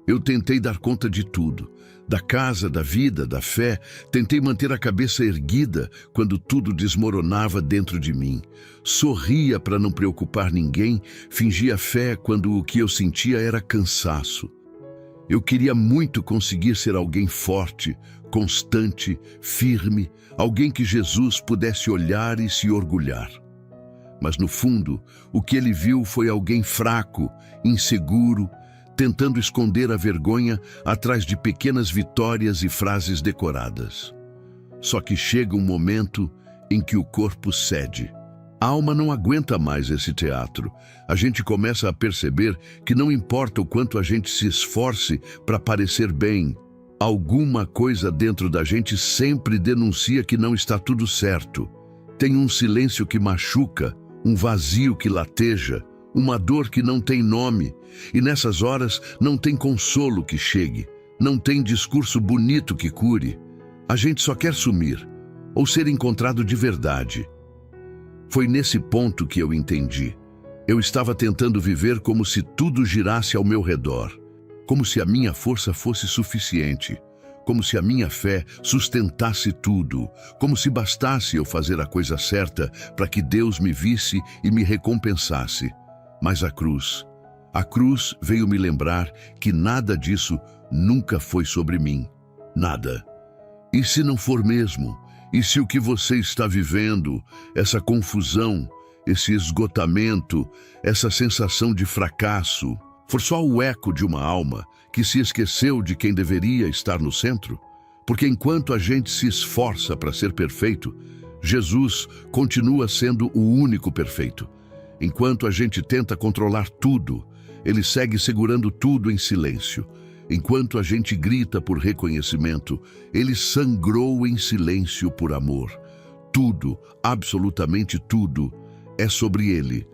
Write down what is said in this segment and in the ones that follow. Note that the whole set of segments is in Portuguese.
Eu tentei dar conta de tudo, da casa, da vida, da fé. Tentei manter a cabeça erguida quando tudo desmoronava dentro de mim. Sorria para não preocupar ninguém, fingia fé quando o que eu sentia era cansaço. Eu queria muito conseguir ser alguém forte, constante, firme, alguém que Jesus pudesse olhar e se orgulhar. Mas no fundo, o que ele viu foi alguém fraco, inseguro, tentando esconder a vergonha atrás de pequenas vitórias e frases decoradas. Só que chega um momento em que o corpo cede. A alma não aguenta mais esse teatro. A gente começa a perceber que não importa o quanto a gente se esforce para parecer bem, alguma coisa dentro da gente sempre denuncia que não está tudo certo. Tem um silêncio que machuca, um vazio que lateja, uma dor que não tem nome, e nessas horas não tem consolo que chegue, não tem discurso bonito que cure. A gente só quer sumir, ou ser encontrado de verdade. Foi nesse ponto que eu entendi. Eu estava tentando viver como se tudo girasse ao meu redor, como se a minha força fosse suficiente, como se a minha fé sustentasse tudo, como se bastasse eu fazer a coisa certa para que Deus me visse e me recompensasse. Mas a cruz veio me lembrar que nada disso nunca foi sobre mim. Nada. E se não for mesmo? E se o que você está vivendo, essa confusão, esse esgotamento, essa sensação de fracasso, for só o eco de uma alma que se esqueceu de quem deveria estar no centro? Porque enquanto a gente se esforça para ser perfeito, Jesus continua sendo o único perfeito. Enquanto a gente tenta controlar tudo, ele segue segurando tudo em silêncio. Enquanto a gente grita por reconhecimento, ele sangrou em silêncio por amor. Tudo, absolutamente tudo, é sobre ele.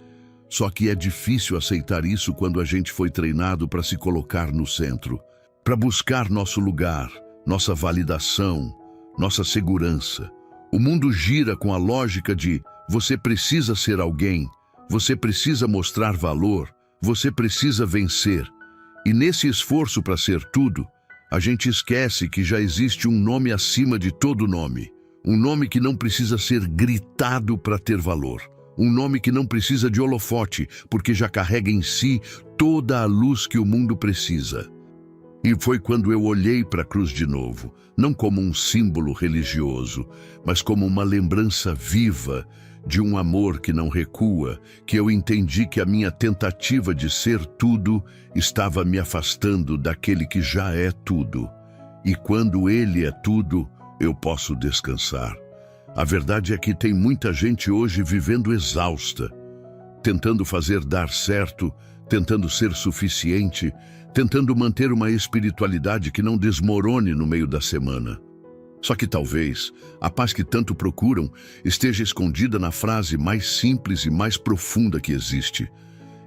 Só que é difícil aceitar isso quando a gente foi treinado para se colocar no centro, para buscar nosso lugar, nossa validação, nossa segurança. O mundo gira com a lógica de você precisa ser alguém, você precisa mostrar valor, você precisa vencer. E nesse esforço para ser tudo, a gente esquece que já existe um nome acima de todo nome. Um nome que não precisa ser gritado para ter valor. Um nome que não precisa de holofote, porque já carrega em si toda a luz que o mundo precisa. E foi quando eu olhei para a cruz de novo, não como um símbolo religioso, mas como uma lembrança viva de um amor que não recua, que eu entendi que a minha tentativa de ser tudo estava me afastando daquele que já é tudo. E quando ele é tudo, eu posso descansar. A verdade é que tem muita gente hoje vivendo exausta, tentando fazer dar certo, tentando ser suficiente, tentando manter uma espiritualidade que não desmorone no meio da semana. Só que talvez a paz que tanto procuram esteja escondida na frase mais simples e mais profunda que existe.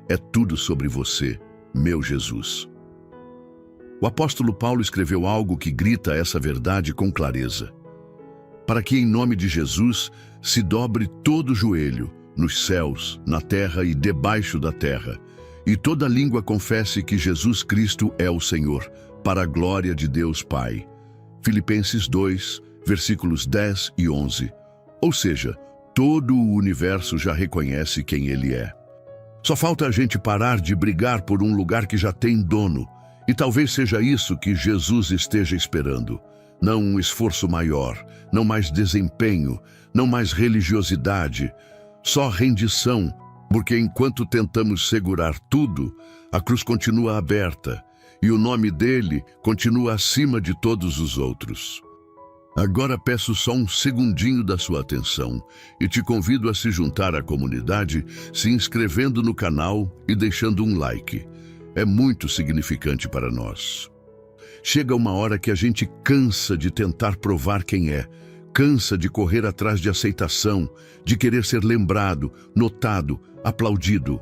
É tudo sobre você, meu Jesus. O apóstolo Paulo escreveu algo que grita essa verdade com clareza. Para que em nome de Jesus se dobre todo o joelho, nos céus, na terra e debaixo da terra, e toda língua confesse que Jesus Cristo é o Senhor, para a glória de Deus Pai. Filipenses 2, versículos 10 e 11. Ou seja, todo o universo já reconhece quem ele é. Só falta a gente parar de brigar por um lugar que já tem dono. E talvez seja isso que Jesus esteja esperando. Não um esforço maior, não mais desempenho, não mais religiosidade, só rendição, porque enquanto tentamos segurar tudo, a cruz continua aberta e o nome dele continua acima de todos os outros. Agora peço só um segundinho da sua atenção e te convido a se juntar à comunidade, se inscrevendo no canal e deixando um like. É muito significante para nós. Chega uma hora que a gente cansa de tentar provar quem é, cansa de correr atrás de aceitação, de querer ser lembrado, notado, aplaudido.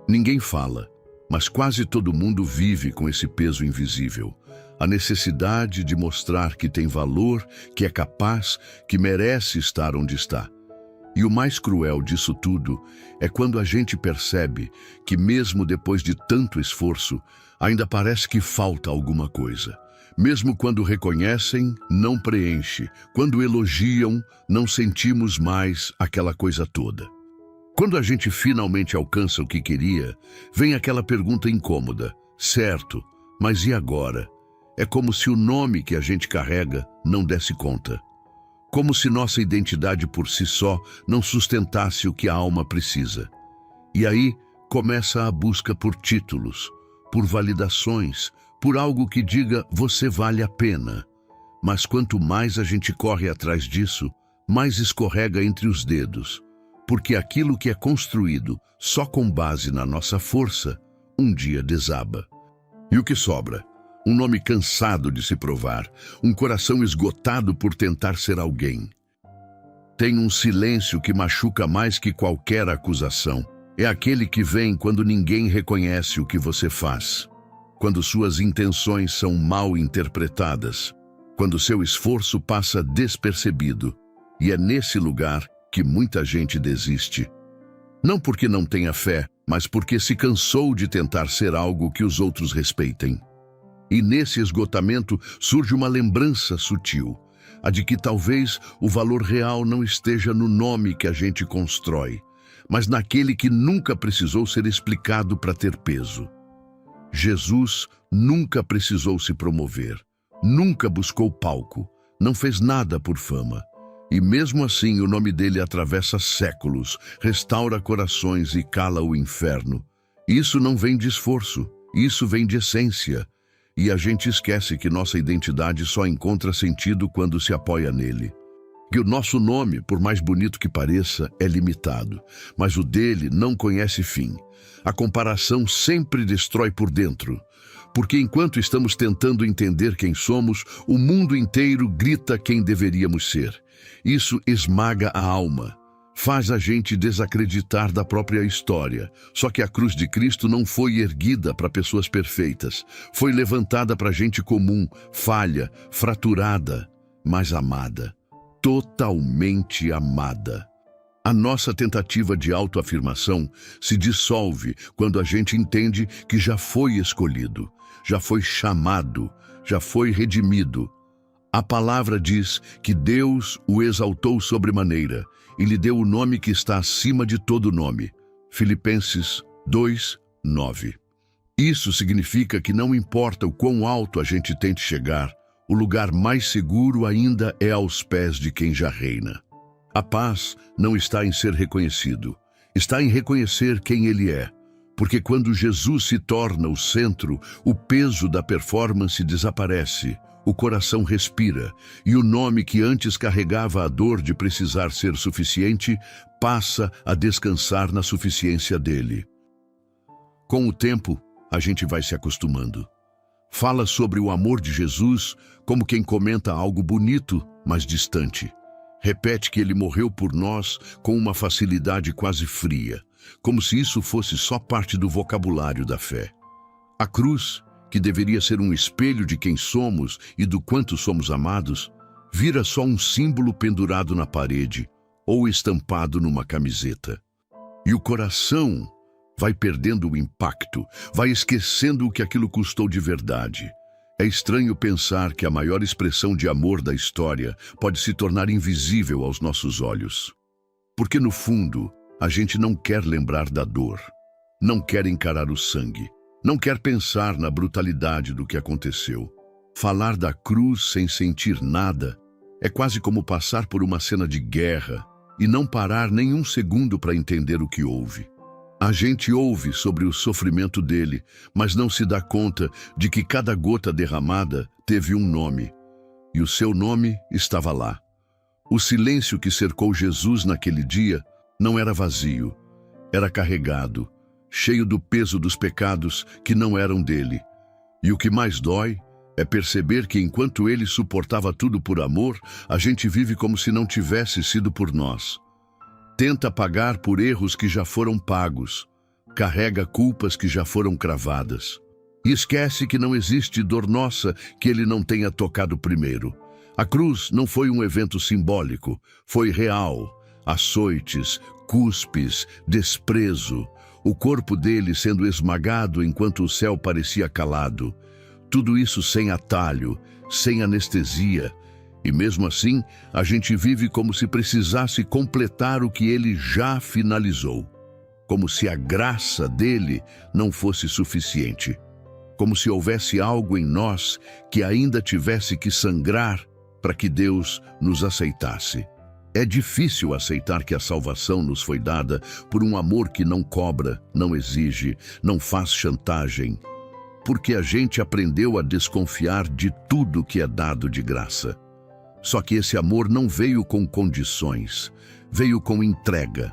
Ninguém fala, mas quase todo mundo vive com esse peso invisível. A necessidade de mostrar que tem valor, que é capaz, que merece estar onde está. E o mais cruel disso tudo é quando a gente percebe que, mesmo depois de tanto esforço, ainda parece que falta alguma coisa. Mesmo quando reconhecem, não preenche. Quando elogiam, não sentimos mais aquela coisa toda. Quando a gente finalmente alcança o que queria, vem aquela pergunta incômoda. Certo, mas e agora? É como se o nome que a gente carrega não desse conta. Como se nossa identidade por si só não sustentasse o que a alma precisa. E aí começa a busca por títulos, por validações, por algo que diga você vale a pena. Mas quanto mais a gente corre atrás disso, mais escorrega entre os dedos. Porque aquilo que é construído só com base na nossa força, um dia desaba. E o que sobra? Um nome cansado de se provar, um coração esgotado por tentar ser alguém. Tem um silêncio que machuca mais que qualquer acusação. É aquele que vem quando ninguém reconhece o que você faz, quando suas intenções são mal interpretadas, quando seu esforço passa despercebido. E é nesse lugar que muita gente desiste. Não porque não tenha fé, mas porque se cansou de tentar ser algo que os outros respeitem. E nesse esgotamento surge uma lembrança sutil, a de que talvez o valor real não esteja no nome que a gente constrói, mas naquele que nunca precisou ser explicado para ter peso. Jesus nunca precisou se promover, nunca buscou palco, não fez nada por fama. E mesmo assim o nome dele atravessa séculos, restaura corações e cala o inferno. Isso não vem de esforço, isso vem de essência. E a gente esquece que nossa identidade só encontra sentido quando se apoia nele. Que o nosso nome, por mais bonito que pareça, é limitado, mas o dele não conhece fim. A comparação sempre destrói por dentro, porque enquanto estamos tentando entender quem somos, o mundo inteiro grita quem deveríamos ser. Isso esmaga a alma, faz a gente desacreditar da própria história. Só que a cruz de Cristo não foi erguida para pessoas perfeitas, foi levantada para gente comum, falha, fraturada, mas amada. Totalmente amada. A nossa tentativa de autoafirmação se dissolve quando a gente entende que já foi escolhido, já foi chamado, já foi redimido. A palavra diz que Deus o exaltou sobremaneira e lhe deu o nome que está acima de todo nome. Filipenses 2:9. Isso significa que não importa o quão alto a gente tente chegar, o lugar mais seguro ainda é aos pés de quem já reina. A paz não está em ser reconhecido, está em reconhecer quem ele é. Porque quando Jesus se torna o centro, o peso da performance desaparece, o coração respira, e o nome que antes carregava a dor de precisar ser suficiente, passa a descansar na suficiência dele. Com o tempo, a gente vai se acostumando. Fala sobre o amor de Jesus como quem comenta algo bonito, mas distante. Repete que ele morreu por nós com uma facilidade quase fria, como se isso fosse só parte do vocabulário da fé. A cruz, que deveria ser um espelho de quem somos e do quanto somos amados, vira só um símbolo pendurado na parede ou estampado numa camiseta. E o coração vai perdendo o impacto, vai esquecendo o que aquilo custou de verdade. É estranho pensar que a maior expressão de amor da história pode se tornar invisível aos nossos olhos. Porque, no fundo, a gente não quer lembrar da dor, não quer encarar o sangue, não quer pensar na brutalidade do que aconteceu. Falar da cruz sem sentir nada é quase como passar por uma cena de guerra e não parar nem um segundo para entender o que houve. A gente ouve sobre o sofrimento dele, mas não se dá conta de que cada gota derramada teve um nome, e o seu nome estava lá. O silêncio que cercou Jesus naquele dia não era vazio, era carregado, cheio do peso dos pecados que não eram dele. E o que mais dói é perceber que enquanto ele suportava tudo por amor, a gente vive como se não tivesse sido por nós. Tenta pagar por erros que já foram pagos, carrega culpas que já foram cravadas. E esquece que não existe dor nossa que ele não tenha tocado primeiro. A cruz não foi um evento simbólico, foi real. açoites, cuspes, desprezo, o corpo dele sendo esmagado enquanto o céu parecia calado. Tudo isso sem atalho, sem anestesia. E mesmo assim, a gente vive como se precisasse completar o que ele já finalizou. Como se a graça dele não fosse suficiente. Como se houvesse algo em nós que ainda tivesse que sangrar para que Deus nos aceitasse. É difícil aceitar que a salvação nos foi dada por um amor que não cobra, não exige, não faz chantagem. Porque a gente aprendeu a desconfiar de tudo que é dado de graça. Só que esse amor não veio com condições, veio com entrega,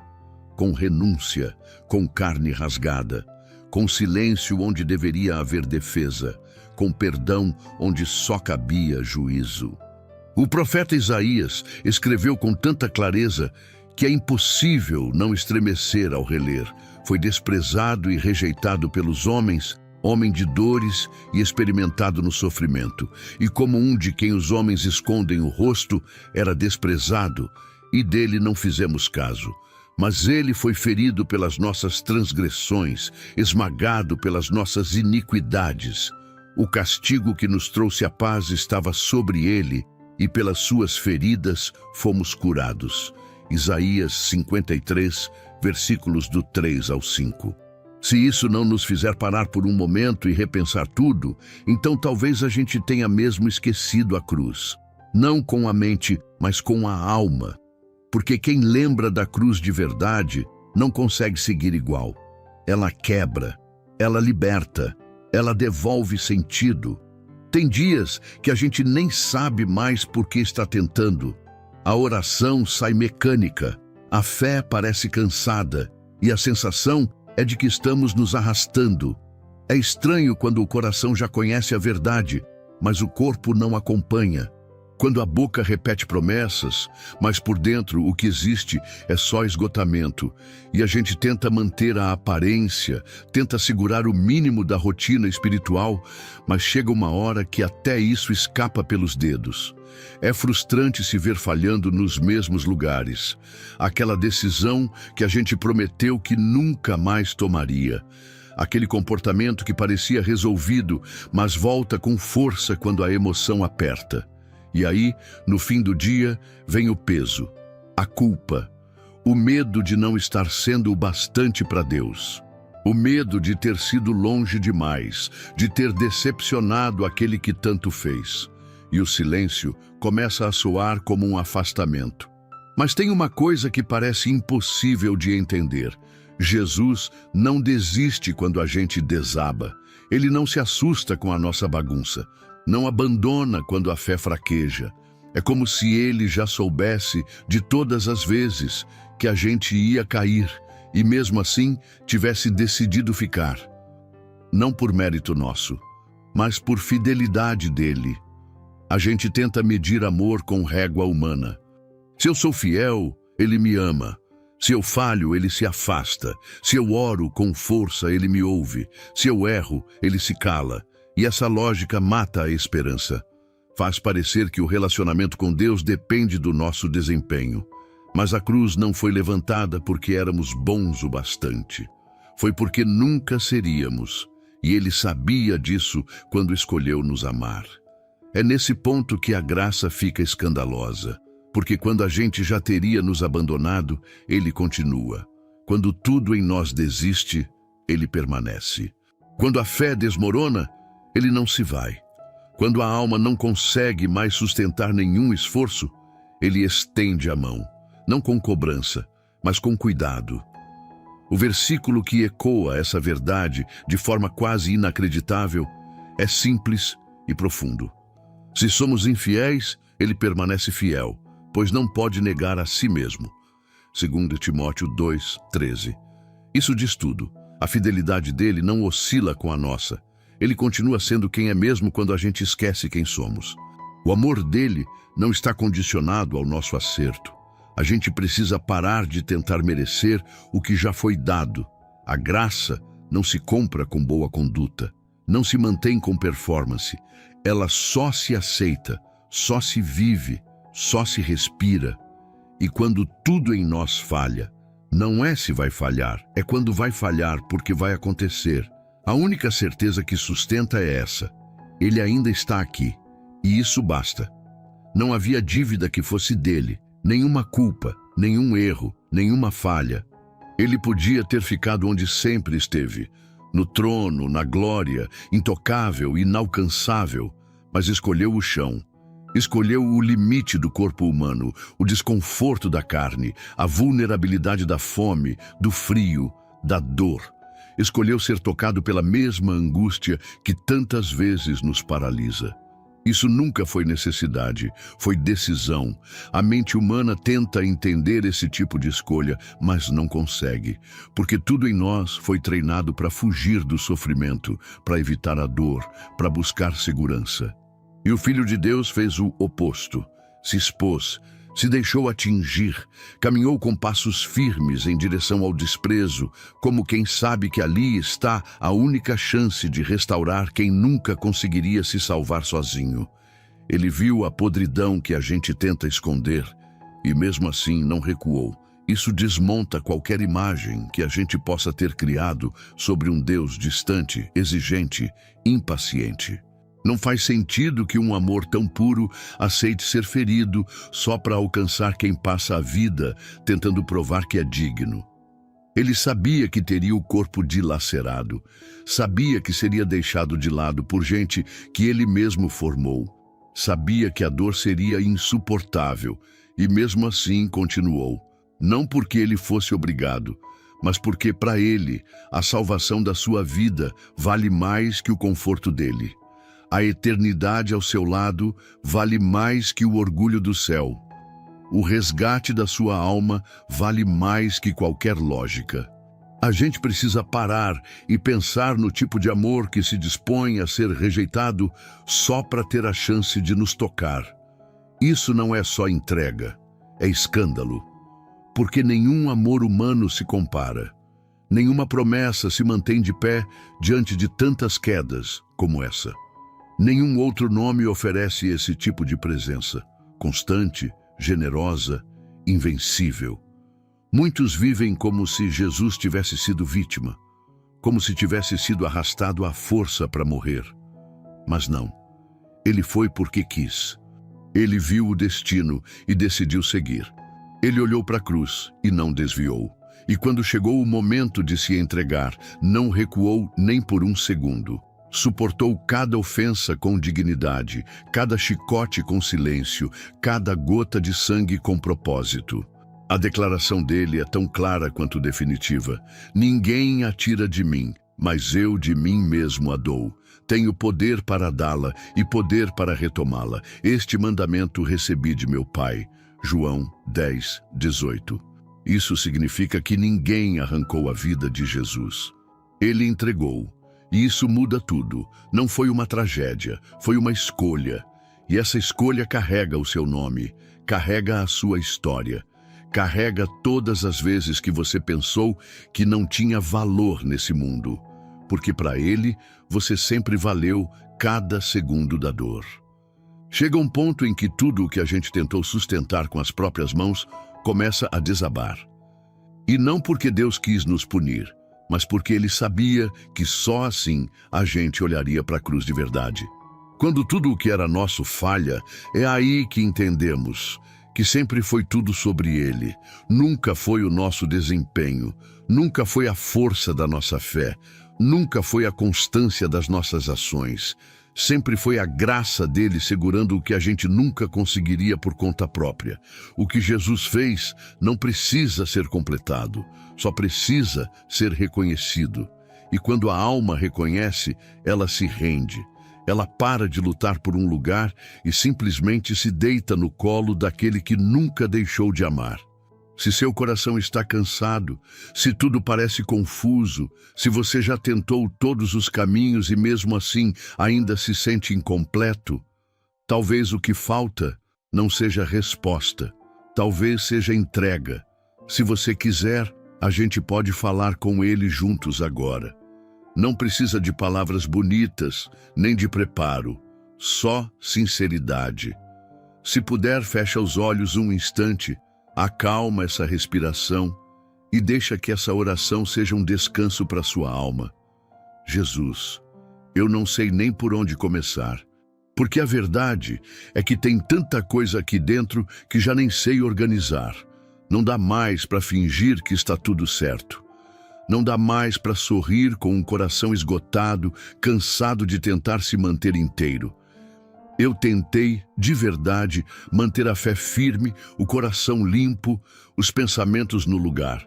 com renúncia, com carne rasgada, com silêncio onde deveria haver defesa, com perdão onde só cabia juízo. O profeta Isaías escreveu com tanta clareza que é impossível não estremecer ao reler. Foi desprezado e rejeitado pelos homens, homem de dores e experimentado no sofrimento. E como um de quem os homens escondem o rosto, era desprezado, e dele não fizemos caso. Mas ele foi ferido pelas nossas transgressões, esmagado pelas nossas iniquidades. O castigo que nos trouxe a paz estava sobre ele, e pelas suas feridas fomos curados. Isaías 53, versículos do 3 ao 5. Se isso não nos fizer parar por um momento e repensar tudo, então talvez a gente tenha mesmo esquecido a cruz. Não com a mente, mas com a alma. Porque quem lembra da cruz de verdade não consegue seguir igual. Ela quebra, ela liberta, ela devolve sentido. Tem dias que a gente nem sabe mais por que está tentando. A oração sai mecânica, a fé parece cansada e a sensação é de que estamos nos arrastando. É estranho quando o coração já conhece a verdade, mas o corpo não acompanha. Quando a boca repete promessas, mas por dentro o que existe é só esgotamento. E a gente tenta manter a aparência, tenta segurar o mínimo da rotina espiritual, mas chega uma hora que até isso escapa pelos dedos. É frustrante se ver falhando nos mesmos lugares. Aquela decisão que a gente prometeu que nunca mais tomaria. Aquele comportamento que parecia resolvido, mas volta com força quando a emoção aperta. E aí, no fim do dia, vem o peso, a culpa, o medo de não estar sendo o bastante para Deus, o medo de ter sido longe demais, de ter decepcionado aquele que tanto fez. E o silêncio começa a soar como um afastamento. Mas tem uma coisa que parece impossível de entender. Jesus não desiste quando a gente desaba. Ele não se assusta com a nossa bagunça. Não abandona quando a fé fraqueja. É como se ele já soubesse de todas as vezes que a gente ia cair e mesmo assim tivesse decidido ficar. Não por mérito nosso, mas por fidelidade dele. A gente tenta medir amor com régua humana. Se eu sou fiel, ele me ama. Se eu falho, ele se afasta. Se eu oro com força, ele me ouve. Se eu erro, ele se cala. E essa lógica mata a esperança. Faz parecer que o relacionamento com Deus depende do nosso desempenho. Mas a cruz não foi levantada porque éramos bons o bastante. Foi porque nunca seríamos. E Ele sabia disso quando escolheu nos amar. É nesse ponto que a graça fica escandalosa. Porque quando a gente já teria nos abandonado, Ele continua. Quando tudo em nós desiste, Ele permanece. Quando a fé desmorona, Ele não se vai. Quando a alma não consegue mais sustentar nenhum esforço, Ele estende a mão, não com cobrança, mas com cuidado. O versículo que ecoa essa verdade de forma quase inacreditável é simples e profundo. Se somos infiéis, Ele permanece fiel, pois não pode negar a si mesmo. 2 Timóteo 2:13. Isso diz tudo. A fidelidade dele não oscila com a nossa. Ele continua sendo quem é mesmo quando a gente esquece quem somos. O amor dele não está condicionado ao nosso acerto. A gente precisa parar de tentar merecer o que já foi dado. A graça não se compra com boa conduta, não se mantém com performance. Ela só se aceita, só se vive, só se respira. E quando tudo em nós falha, não é se vai falhar, é quando vai falhar porque vai acontecer. A única certeza que sustenta é essa: Ele ainda está aqui, e isso basta. Não havia dívida que fosse dele, nenhuma culpa, nenhum erro, nenhuma falha. Ele podia ter ficado onde sempre esteve, no trono, na glória, intocável, inalcançável, mas escolheu o chão. Escolheu o limite do corpo humano, o desconforto da carne, a vulnerabilidade da fome, do frio, da dor. Escolheu ser tocado pela mesma angústia que tantas vezes nos paralisa. Isso nunca foi necessidade, foi decisão. A mente humana tenta entender esse tipo de escolha, mas não consegue, porque tudo em nós foi treinado para fugir do sofrimento, para evitar a dor, para buscar segurança. E o Filho de Deus fez o oposto, se expôs, se deixou atingir, caminhou com passos firmes em direção ao desprezo, como quem sabe que ali está a única chance de restaurar quem nunca conseguiria se salvar sozinho. Ele viu a podridão que a gente tenta esconder e mesmo assim não recuou. Isso desmonta qualquer imagem que a gente possa ter criado sobre um Deus distante, exigente, impaciente. Não faz sentido que um amor tão puro aceite ser ferido só para alcançar quem passa a vida tentando provar que é digno. Ele sabia que teria o corpo dilacerado, sabia que seria deixado de lado por gente que ele mesmo formou, sabia que a dor seria insuportável e mesmo assim continuou, não porque ele fosse obrigado, mas porque para ele a salvação da sua vida vale mais que o conforto dele. A eternidade ao seu lado vale mais que o orgulho do céu. O resgate da sua alma vale mais que qualquer lógica. A gente precisa parar e pensar no tipo de amor que se dispõe a ser rejeitado só para ter a chance de nos tocar. Isso não é só entrega, é escândalo. Porque nenhum amor humano se compara. Nenhuma promessa se mantém de pé diante de tantas quedas como essa. Nenhum outro nome oferece esse tipo de presença, constante, generosa, invencível. Muitos vivem como se Jesus tivesse sido vítima, como se tivesse sido arrastado à força para morrer. Mas não, ele foi porque quis. Ele viu o destino e decidiu seguir. Ele olhou para a cruz e não desviou. E quando chegou o momento de se entregar, não recuou nem por um segundo. Suportou cada ofensa com dignidade, cada chicote com silêncio, cada gota de sangue com propósito. A declaração dele é tão clara quanto definitiva. Ninguém a tira de mim, mas eu de mim mesmo a dou. Tenho poder para dá-la e poder para retomá-la. Este mandamento recebi de meu Pai. João 10, 18. Isso significa que ninguém arrancou a vida de Jesus. Ele entregou. E isso muda tudo. Não foi uma tragédia, foi uma escolha. E essa escolha carrega o seu nome, carrega a sua história, carrega todas as vezes que você pensou que não tinha valor nesse mundo. Porque para ele, você sempre valeu cada segundo da dor. Chega um ponto em que tudo o que a gente tentou sustentar com as próprias mãos começa a desabar. E não porque Deus quis nos punir, mas porque ele sabia que só assim a gente olharia para a cruz de verdade. Quando tudo o que era nosso falha, é aí que entendemos que sempre foi tudo sobre ele. Nunca foi o nosso desempenho, nunca foi a força da nossa fé, nunca foi a constância das nossas ações. Sempre foi a graça dele segurando o que a gente nunca conseguiria por conta própria. O que Jesus fez não precisa ser completado, só precisa ser reconhecido. E quando a alma reconhece, ela se rende. Ela para de lutar por um lugar e simplesmente se deita no colo daquele que nunca deixou de amar. Se seu coração está cansado, se tudo parece confuso, se você já tentou todos os caminhos e mesmo assim ainda se sente incompleto, talvez o que falta não seja resposta, talvez seja entrega. Se você quiser, a gente pode falar com ele juntos agora. Não precisa de palavras bonitas, nem de preparo, só sinceridade. Se puder, fecha os olhos um instante. Acalma essa respiração e deixa que essa oração seja um descanso para sua alma. Jesus, eu não sei nem por onde começar, porque a verdade é que tem tanta coisa aqui dentro que já nem sei organizar. Não dá mais para fingir que está tudo certo. Não dá mais para sorrir com um coração esgotado, cansado de tentar se manter inteiro. Eu tentei, de verdade, manter a fé firme, o coração limpo, os pensamentos no lugar.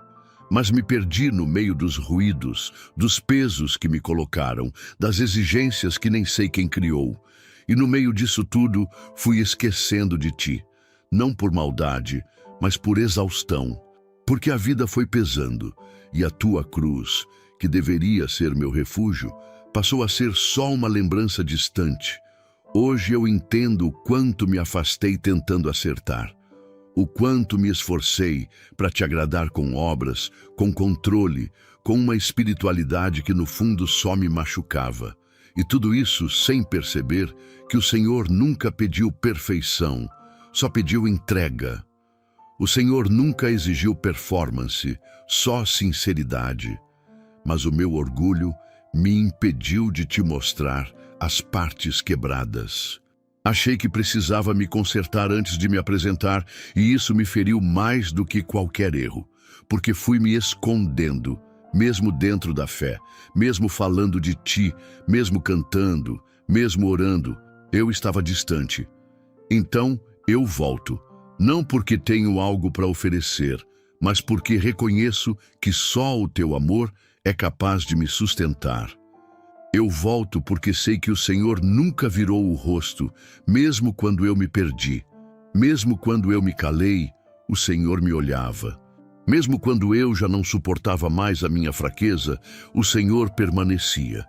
Mas me perdi no meio dos ruídos, dos pesos que me colocaram, das exigências que nem sei quem criou. E no meio disso tudo, fui esquecendo de ti. Não por maldade, mas por exaustão. Porque a vida foi pesando, e a tua cruz, que deveria ser meu refúgio, passou a ser só uma lembrança distante. Hoje eu entendo o quanto me afastei tentando acertar. O quanto me esforcei para te agradar com obras, com controle, com uma espiritualidade que no fundo só me machucava. E tudo isso sem perceber que o Senhor nunca pediu perfeição, só pediu entrega. O Senhor nunca exigiu performance, só sinceridade. Mas o meu orgulho me impediu de te mostrar as partes quebradas. Achei que precisava me consertar antes de me apresentar, e isso me feriu mais do que qualquer erro, porque fui me escondendo, mesmo dentro da fé, mesmo falando de ti, mesmo cantando, mesmo orando, eu estava distante. Então eu volto, não porque tenho algo para oferecer, mas porque reconheço que só o teu amor é capaz de me sustentar. Eu volto porque sei que o Senhor nunca virou o rosto, mesmo quando eu me perdi. Mesmo quando eu me calei, o Senhor me olhava. Mesmo quando eu já não suportava mais a minha fraqueza, o Senhor permanecia.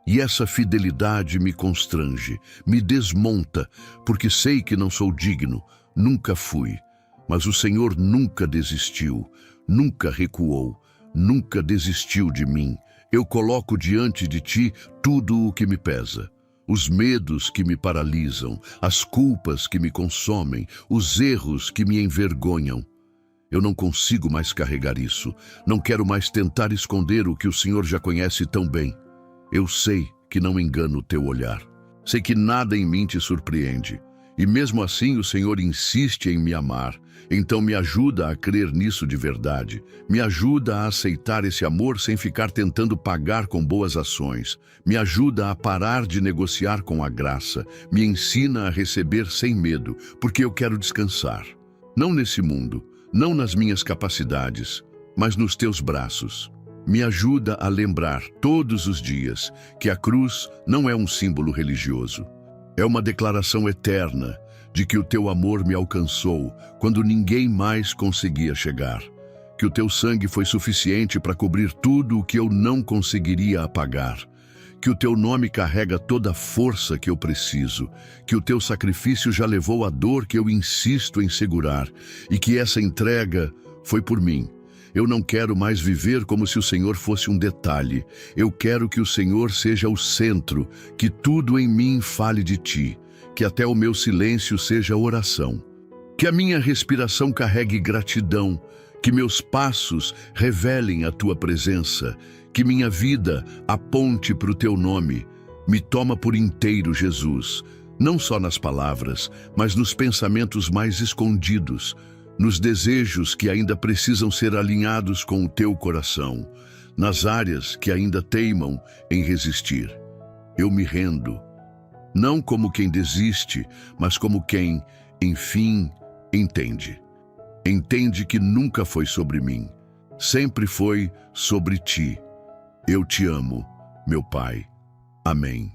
E essa fidelidade me constrange, me desmonta, porque sei que não sou digno, nunca fui. Mas o Senhor nunca desistiu, nunca recuou, nunca desistiu de mim. Eu coloco diante de ti tudo o que me pesa. Os medos que me paralisam, as culpas que me consomem, os erros que me envergonham. Eu não consigo mais carregar isso. Não quero mais tentar esconder o que o Senhor já conhece tão bem. Eu sei que não engano o teu olhar. Sei que nada em mim te surpreende. E mesmo assim o Senhor insiste em me amar. Então me ajuda a crer nisso de verdade. Me ajuda a aceitar esse amor sem ficar tentando pagar com boas ações. Me ajuda a parar de negociar com a graça. Me ensina a receber sem medo, porque eu quero descansar. Não nesse mundo, não nas minhas capacidades, mas nos teus braços. Me ajuda a lembrar todos os dias que a cruz não é um símbolo religioso. É uma declaração eterna de que o teu amor me alcançou quando ninguém mais conseguia chegar. Que o teu sangue foi suficiente para cobrir tudo o que eu não conseguiria apagar. Que o teu nome carrega toda a força que eu preciso. Que o teu sacrifício já levou a dor que eu insisto em segurar. E que essa entrega foi por mim. Eu não quero mais viver como se o Senhor fosse um detalhe. Eu quero que o Senhor seja o centro, que tudo em mim fale de ti, que até o meu silêncio seja oração. Que a minha respiração carregue gratidão, que meus passos revelem a tua presença, que minha vida aponte para o teu nome. Me toma por inteiro, Jesus, não só nas palavras, mas nos pensamentos mais escondidos, nos desejos que ainda precisam ser alinhados com o teu coração, nas áreas que ainda teimam em resistir. Eu me rendo, não como quem desiste, mas como quem, enfim, entende. Entende que nunca foi sobre mim, sempre foi sobre ti. Eu te amo, meu Pai. Amém.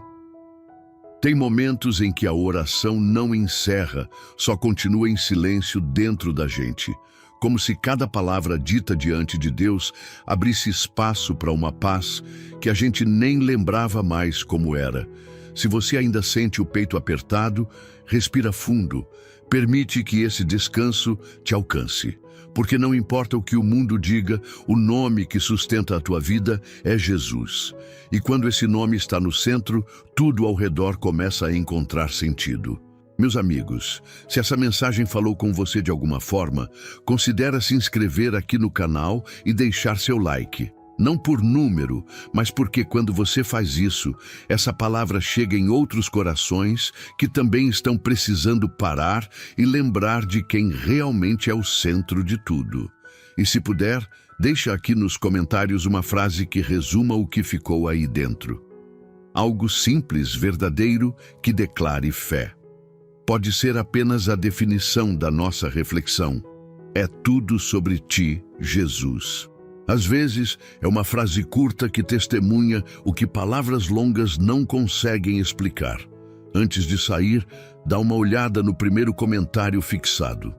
Tem momentos em que a oração não encerra, só continua em silêncio dentro da gente, como se cada palavra dita diante de Deus abrisse espaço para uma paz que a gente nem lembrava mais como era. Se você ainda sente o peito apertado, respira fundo, permite que esse descanso te alcance. Porque não importa o que o mundo diga, o nome que sustenta a tua vida é Jesus. E quando esse nome está no centro, tudo ao redor começa a encontrar sentido. Meus amigos, se essa mensagem falou com você de alguma forma, considere se inscrever aqui no canal e deixar seu like. Não por número, mas porque quando você faz isso, essa palavra chega em outros corações que também estão precisando parar e lembrar de quem realmente é o centro de tudo. E se puder, deixa aqui nos comentários uma frase que resuma o que ficou aí dentro. Algo simples, verdadeiro, que declare fé. Pode ser apenas a definição da nossa reflexão. É tudo sobre ti, Jesus. Às vezes, é uma frase curta que testemunha o que palavras longas não conseguem explicar. Antes de sair, dá uma olhada no primeiro comentário fixado.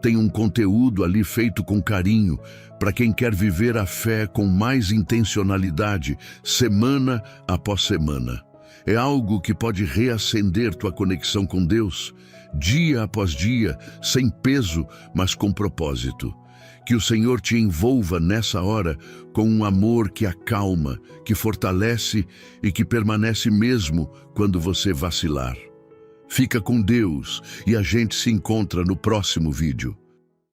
Tem um conteúdo ali feito com carinho para quem quer viver a fé com mais intencionalidade, semana após semana. É algo que pode reacender tua conexão com Deus, dia após dia, sem peso, mas com propósito. Que o Senhor te envolva nessa hora com um amor que acalma, que fortalece e que permanece mesmo quando você vacilar. Fica com Deus e a gente se encontra no próximo vídeo.